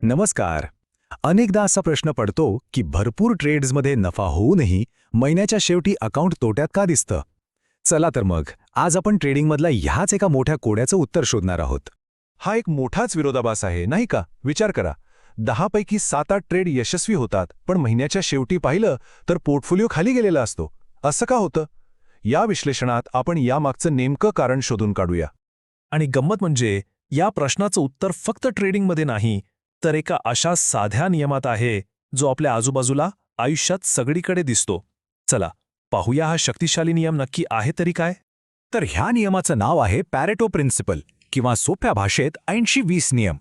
नमस्कार. अनेकदा असा प्रश्न पडतो की भरपूर ट्रेड्समध्ये नफा होऊनही महिन्याच्या शेवटी अकाउंट तोट्यात का दिसतं. चला तर मग आज आपण ट्रेडिंगमधला ह्याच एका मोठ्या कोड्याचं उत्तर शोधणार आहोत. हा एक मोठाच विरोधाभास आहे नाही का. विचार करा, 10 पैकी 7-8 ट्रेड यशस्वी होतात, पण महिन्याच्या शेवटी पाहिलं तर पोर्टफोलिओ खाली गेलेला असतो. असं का होतं? या विश्लेषणात आपण यामागचं नेमकं कारण शोधून काढूया. आणि गंमत म्हणजे या प्रश्नाचं उत्तर फक्त ट्रेडिंगमध्ये नाही, तर एका अशा साध्या नियमात आहे जो आपल्या आजूबाजूला आयुष्यात सगळीकडे दिसतो. चला पाहूया हा शक्तिशाली नियम नक्की आहे तरी काय. तर ह्या नियमाचं नाव आहे पॅरेटो प्रिन्सिपल किंवा सोप्या भाषेत 80-20 नियम.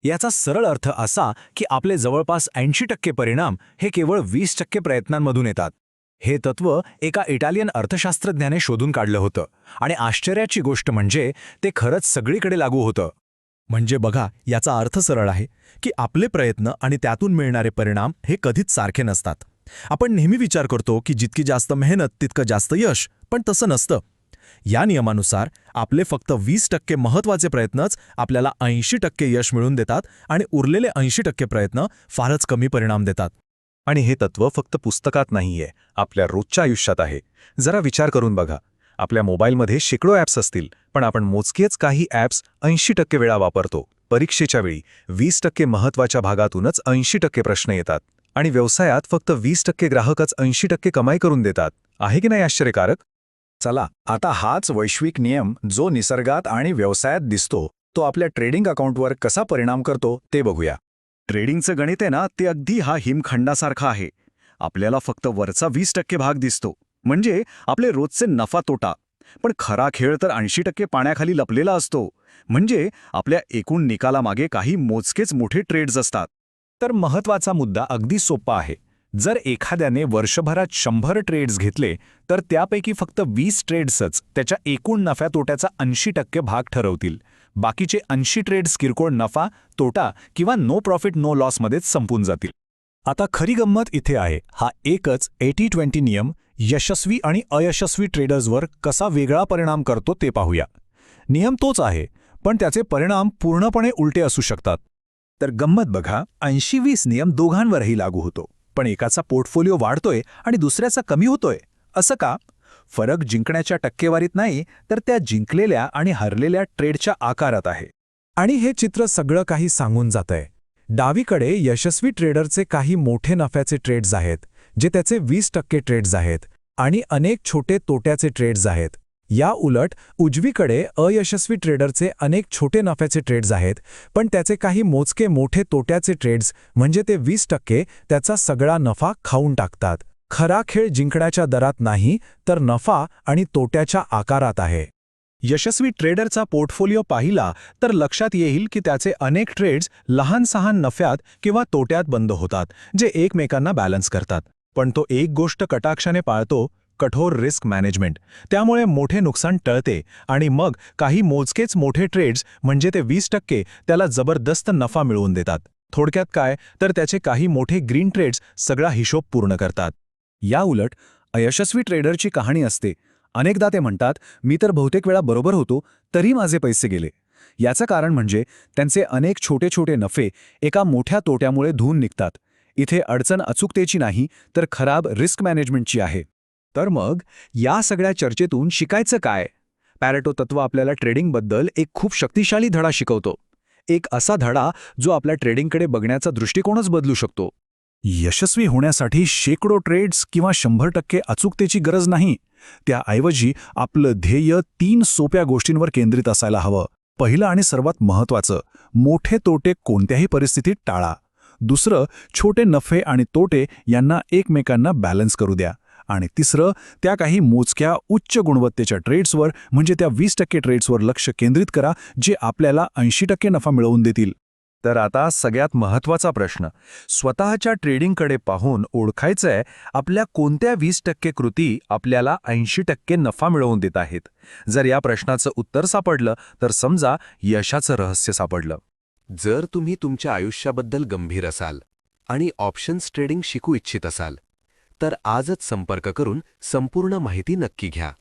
याचा सरळ अर्थ असा की आपले जवळपास 80% परिणाम हे केवळ 20% प्रयत्नांमधून येतात. हे तत्त्व एका इटालियन अर्थशास्त्रज्ञाने शोधून काढलं होतं आणि आश्चर्याची गोष्ट म्हणजे ते खरंच सगळीकडे लागू होतं. म्हणजे बघा, याचा अर्थ सरळ आहे की आपले प्रयत्न आणि त्यातून मिळणारे परिणाम हे कधीच सारखे नसतात. आपण नेहमी विचार करतो की जितकी जास्त मेहनत तितकं जास्त यश, पण तसं नसतं. या नियमानुसार आपले फक्त 20% महत्त्वाचे प्रयत्नच आपल्याला 80% यश मिळवून देतात आणि उरलेले 80% प्रयत्न फारच कमी परिणाम देतात. आणि हे तत्त्व फक्त पुस्तकात नाहीये, आपल्या रोजच्या आयुष्यात आहे. जरा विचार करून बघा, आपल्या मोबाईलमध्ये शेकडो ॲप्स असतील, पण आपण मोजकेच काही ॲप्स 80% वेळा वापरतो. परीक्षेच्या वेळी 20% महत्त्वाच्या भागातूनच 80% प्रश्न येतात आणि व्यवसायात फक्त 20% ग्राहकच 80% कमाई करून देतात. आहे की नाही आश्चर्यकारक? चला आता हाच वैश्विक नियम जो निसर्गात आणि व्यवसायात दिसतो तो आपल्या ट्रेडिंग अकाउंटवर कसा परिणाम करतो ते बघूया. ट्रेडिंगचं गणित आहे ना, ते अगदी हा हिमखंडासारखं आहे. आपल्याला फक्त वरचा 20% भाग दिसतो, म्हणजे आपले रोजचे नफा तोटा. पण खरा खेळ तर 80% पाण्याखाली लपलेला असतो, म्हणजे आपल्या एकूण निकालामागे काही मोजकेच मोठे ट्रेड्स असतात. तर महत्त्वाचा मुद्दा अगदी सोपा आहे. जर एखाद्याने वर्षभरात 100 ट्रेड्स घेतले तर त्यापैकी फक्त 20 ट्रेड्सच त्याच्या एकूण नफ्या तोट्याचा 80% भाग ठरवतील. बाकीचे 80 ट्रेड्स किरकोळ नफा तोटा किंवा नो प्रॉफिट नो लॉसमध्येच संपून जातील. आता खरी गंमत इथे आहे. हा एकच 80-20 नियम यशस्वी आणि अयशस्वी ट्रेडर्सवर कसा वेगळा परिणाम करतो ते पाहूया. नियम तोच आहे, पण त्याचे परिणाम पूर्णपणे उलटे असू शकतात. तर गंमत बघा, 80-20 नियम दोघांवरही लागू होतो, पण एकाचा पोर्टफोलिओ वाढतोय आणि दुसऱ्याचा कमी होतोय. असं का? फरक जिंकण्याच्या टक्केवारीत नाही, तर त्या जिंकलेल्या आणि हरलेल्या ट्रेडच्या आकारात आहे. आणि हे चित्र सगळं काही सांगून जातंय. डावीकडे यशस्वी ट्रेडरचे काही मोठे नफ्याचे ट्रेड्स आहेत, जे त्याचे 20% ट्रेड्स आहेत, आणि अनेक छोटे तोट्याचे ट्रेड्स आहेत. या उलट उजवीकडे अयशस्वी ट्रेडरचे अनेक छोटे नफ्याचे ट्रेड्स आहेत, पण त्याचे काही मोजके मोठे तोट्याचे ट्रेड्स, म्हणजे ते 20% त्याचा सगळा नफा खाऊन टाकतात. खरा खेळ जिंकण्याच्या दरात नाही, तर नफा आणि तोट्याच्या आकारात आहे. यशस्वी ट्रेडरचा पोर्टफोलिओ पाहिला तर लक्षात येईल की त्याचे अनेक ट्रेड्स लहान-सहान नफ्यात किंवा तोट्यात बंद होतात, जे एकमेकांना बॅलन्स करतात. पण तो एक गोष्ट कटाक्षाने पाळतो, कठोर रिस्क मॅनेजमेंट. त्यामुळे मोठे नुकसान टळते आणि मग काही मोजकेच मोठे ट्रेड्स, म्हणजे ते 20%, त्याला जबरदस्त नफा मिळवून देतात. थोडक्यात काय, तर त्याचे काही मोठे ग्रीन ट्रेड्स सगळा हिशोब पूर्ण करतात. या उलट अयशस्वी ट्रेडरची कहाणी असते. अनेकदा ते म्हणतात, मी तर बहुतेक वेळा बरोबर होतो, तरी माझे पैसे गेले. याचं कारण म्हणजे त्यांचे अनेक छोटे छोटे नफे एका मोठ्या तोट्यामुळे धुवून निघतात. इथे अडचण अचूकतेची नाही, तर खराब रिस्क मॅनेजमेंटची आहे. तर मग या सगळ्या चर्चेतून शिकायचं काय? पॅरेटो तत्त्व आपल्याला ट्रेडिंगबद्दल एक खूप शक्तिशाली धडा शिकवतो. एक असा धडा जो आपल्या ट्रेडिंगकडे बघण्याचा दृष्टिकोनच बदलू शकतो. यशस्वी होण्यासाठी शेकडो ट्रेड्स किंवा 100% अचूकतेची गरज नाही. त्याऐवजी आपलं ध्येय 3 सोप्या गोष्टींवर केंद्रित असायला हवं. पहिलं आणि सर्वात महत्त्वाचं, मोठे तोटे कोणत्याही परिस्थितीत टाळा. दुसरं, छोटे नफे आणि तोटे यांना एकमेकांना बॅलन्स करू द्या. आणि तिसरं, त्या काही मोजक्या उच्च गुणवत्तेच्या ट्रेड्सवर, म्हणजे त्या 20% ट्रेड्सवर लक्ष केंद्रित करा, जे आपल्याला 80% नफा मिळवून देतील. तर आता सगळ्यात महत्त्वाचा प्रश्न, स्वतःच्या ट्रेडिंगकडे पाहून ओळखायचंय आपल्या कोणत्या 20% कृती आपल्याला 80% नफा मिळवून देत आहेत. जर या प्रश्नाचं उत्तर सापडलं तर समजा यशाचं रहस्य सापडलं. जर तुम्ही तुमच्या आयुष्याबद्दल गंभीर असाल आणि ऑप्शन्स ट्रेडिंग शिकू इच्छित असाल, तर आजच संपर्क करून संपूर्ण माहिती नक्की घ्या.